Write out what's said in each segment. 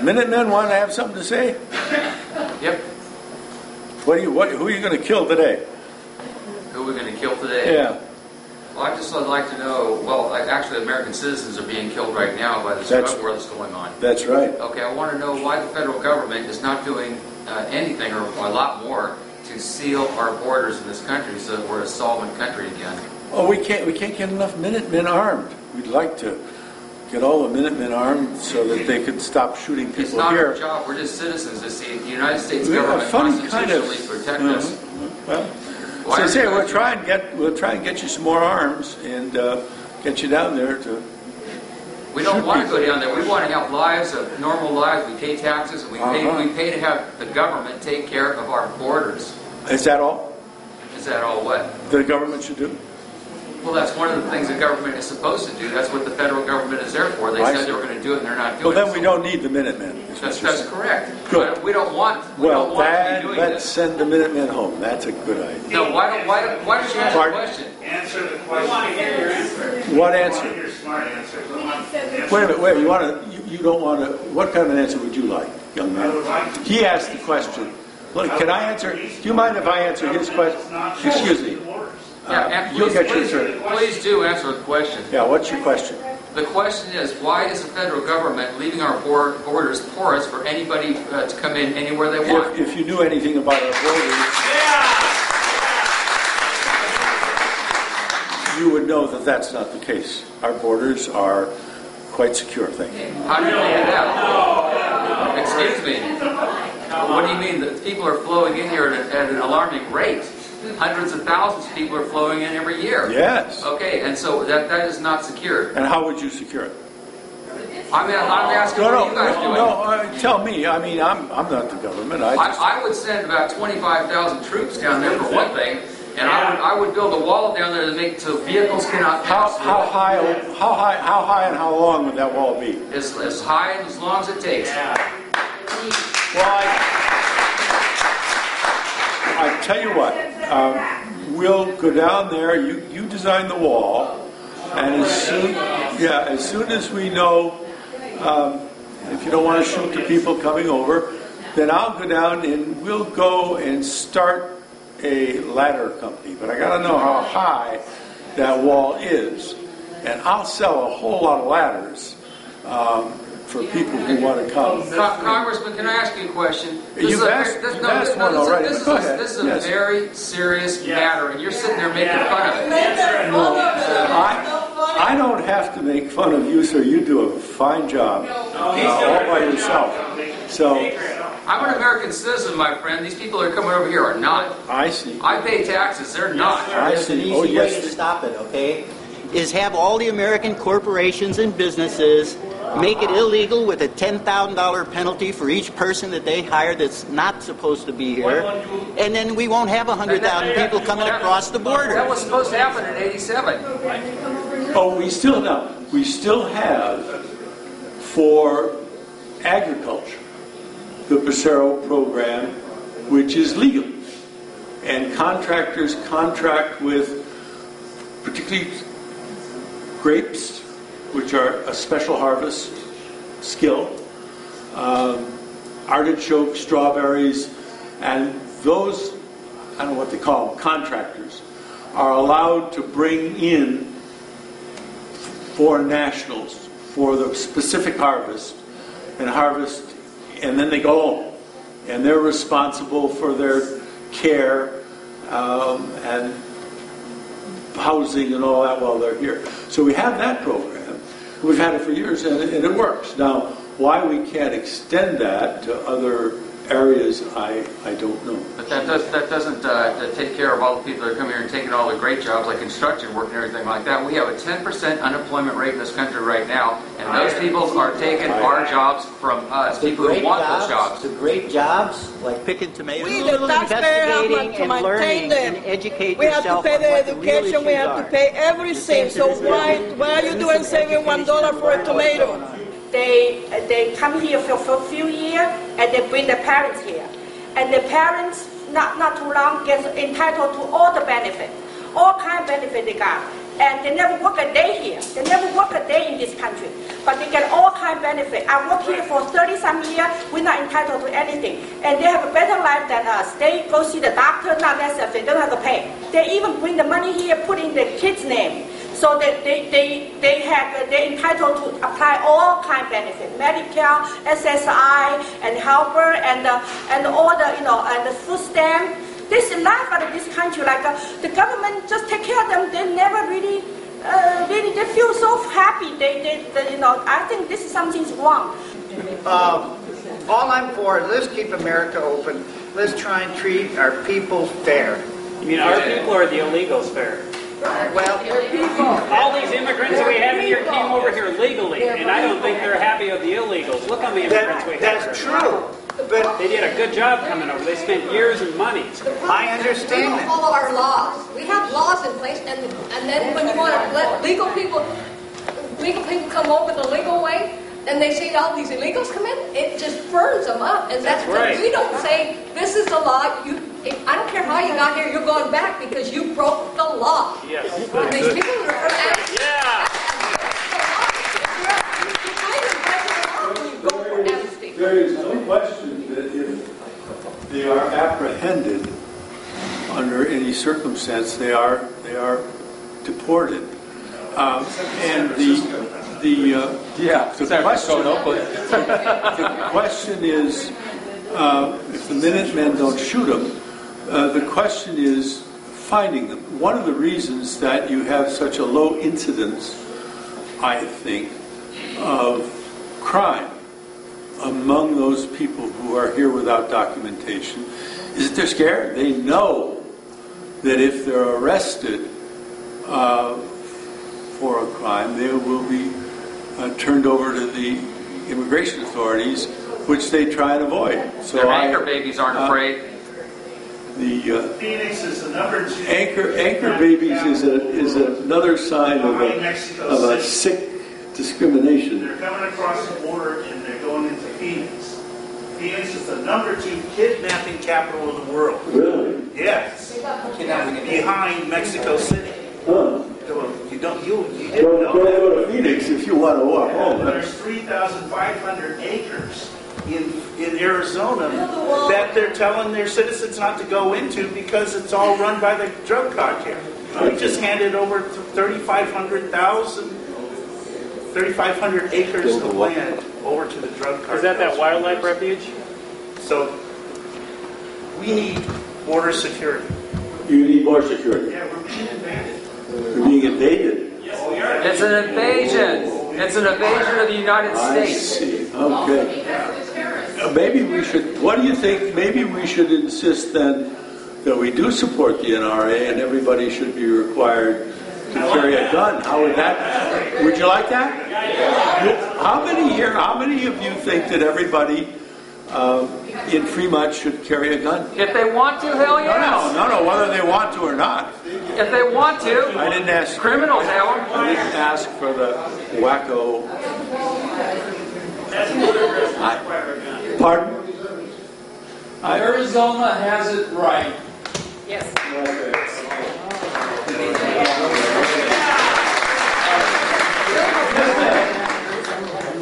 The Minutemen want to have something to say? Yep. Who are you going to kill today? Who are we going to kill today? Yeah. Well, I just would like to know, well, actually American citizens are being killed right now by this drug war that's going on. That's right. Okay, I want to know why the federal government is not doing anything or a lot more to seal our borders in this country so that we're a solvent country again. Oh, we can't get enough Minutemen armed. We'd like to get all the Minutemen armed so that they could stop shooting people here. It's not our job. We're just citizens. It's the United States government constitutionally protect us. Well, so say we'll try and get you some more arms and get you down there to. We don't want to go down there. We want to have lives, of normal lives. We pay taxes, and we pay to have the government take care of our borders. Is that all? Is that all what? The government should do? Well, that's one of the things the government is supposed to do. That's what the federal government is there for. They said they were going to do it, and they're not doing it. Well, then we don't need the Minutemen. That's correct. Good. We don't want. Let's send the Minutemen home. That's a good idea. No, why don't you answer the question? Answer the question. We want to hear your answer. What answer? We want your smart answer. Wait a minute. You don't want to. What kind of an answer would you like, young man? He asked the question. Look, can I answer? Do you mind if I answer his question? Excuse me. You'll get your turn. Please do answer the question. Yeah, what's your question? The question is, why is the federal government leaving our borders porous for anybody to come in anywhere they want? If you knew anything about our borders, you would know that that's not the case. Our borders are quite secure, thank you. How do you know that? Excuse me. What do you mean that people are flowing in here at an alarming rate? Hundreds of thousands of people are flowing in every year. Yes. Okay, and so that is not secure. And how would you secure it? I'm asking what are you guys doing? No, tell me. I mean, I'm not the government. I would send about 25,000 troops down there for one thing, and I would build a wall down there to make so vehicles cannot pass. How high and how long would that wall be? As high and as long as it takes. Well, I tell you what, we'll go down there. You design the wall, and as soon as we know, if you don't want to shoot the people coming over, then I'll go down and we'll go and start a ladder company. But I got to know how high that wall is, and I'll sell a whole lot of ladders. For people who want to come. Congressman, can I ask you a question? You've asked one already. This is a very serious matter, and you're sitting there making fun of it. No, I don't have to make fun of you, sir. You do a fine job all by yourself. So, I'm an American citizen, my friend. These people that are coming over here are not. I see. I pay taxes. They're not. I There's an see. easy way to stop it, okay? Is have all the American corporations and businesses make it illegal with a $10,000 penalty for each person that they hire that's not supposed to be here, and then we won't have 100,000 people coming across the border. That was supposed to happen in '87. Oh, we still have for agriculture the Passero program, which is legal, and contractors contract with particularly grapes, which are a special harvest skill, artichoke, strawberries, and those, I don't know what they call them, contractors, are allowed to bring in foreign nationals for the specific harvest, and then they go home. And they're responsible for their care and housing and all that while they're here. So we have that program. We've had it for years, and it works. Now, why we can't extend that to other areas, I don't know. But that doesn't take care of all the people that are coming here and taking all the great jobs like construction work and everything like that. We have a 10% unemployment rate in this country right now, and those people are taking our jobs from us, people who want those jobs. The great jobs, like picking tomatoes, We, the taxpayer, have to maintain them. We have to pay the education, we have to pay everything. So why are you doing saving $1 for a tomato? They come here for a few years and they bring the parents here. And the parents, not too long, get entitled to all the benefits. All kind of benefit they got. and they never work a day here. They never work a day in this country, but they get all kind of benefit. I work here for 30-some years. We're not entitled to anything, and they have a better life than us. They go see the doctor, not themselves. They don't have to pay. They even bring the money here, put in the kids' name, so that they're entitled to apply all kind of benefits: Medicare, SSI, and helper, and all the and the food stamp. This is life out of this country. Like the government just take care of them. They never really, they feel so happy. I think this is something's wrong. All I'm for is let's keep America open. Let's try and treat our people fair. You mean our people or the illegals fair? Well, all these immigrants that we have here came over here legally, and I don't think they're happy with the illegals. Look how many immigrants we have. That's true. But they did a good job coming over. They spent years and money. I understand that. We don't follow our laws. We have laws in place, and then when you want to let legal people come over the legal way, and they see all these illegals come in, it just burns them up. And that's right. We don't say this is the law. I don't care how you got here. You're going back because you broke the law. Yes. And these people are There is no question that if they are apprehended under any circumstance, they are deported. And the question is, if the Minutemen don't shoot them, the question is finding them. One of the reasons that you have such a low incidence, I think, of crime among those people who are here without documentation is that they're scared. They know that if they're arrested for a crime, they will be turned over to the immigration authorities, which they try and avoid. So their anchor babies aren't afraid. Phoenix is the number 2. Anchor babies is another sign of a sick discrimination. They're coming across the border and they're going into Phoenix. Phoenix is the number 2 kidnapping capital of the world. Really? Yes. Behind Mexico City. Huh. You didn't know. Don't go to Phoenix if you want to walk home. There's 3,500 acres in Arizona that they're telling their citizens not to go into because it's all run by the drug cartel. We just handed over 3,500 acres of land over to the drug cartel. Is that wildlife refuge? So we need border security. You need more security. Yeah, we're being invaded. You're being invaded. Yes, we are. It's an invasion. It's an invasion of the United States. I see. Okay. Maybe we should. What do you think? Maybe we should insist then that we do support the NRA and everybody should be required to carry a gun. How would that? Would you like that? How many of you think that everybody in Fremont should carry a gun? If they want to, hell yes. No, whether they want to or not. If they want to. I didn't ask. Criminals have them. I didn't ask for the wacko. Pardon? Arizona has it right. Yes.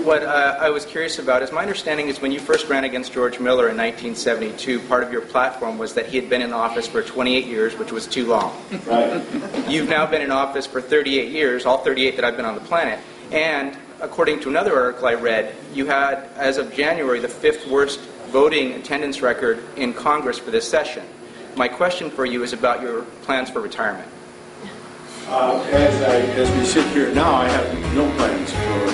What I was curious about is my understanding is when you first ran against George Miller in 1972, part of your platform was that he had been in office for 28 years, which was too long. Right. You've now been in office for 38 years, all 38 that I've been on the planet, and according to another article I read, you had, as of January, the 5th worst voting attendance record in Congress for this session. My question for you is about your plans for retirement. As we sit here now, I have no plans for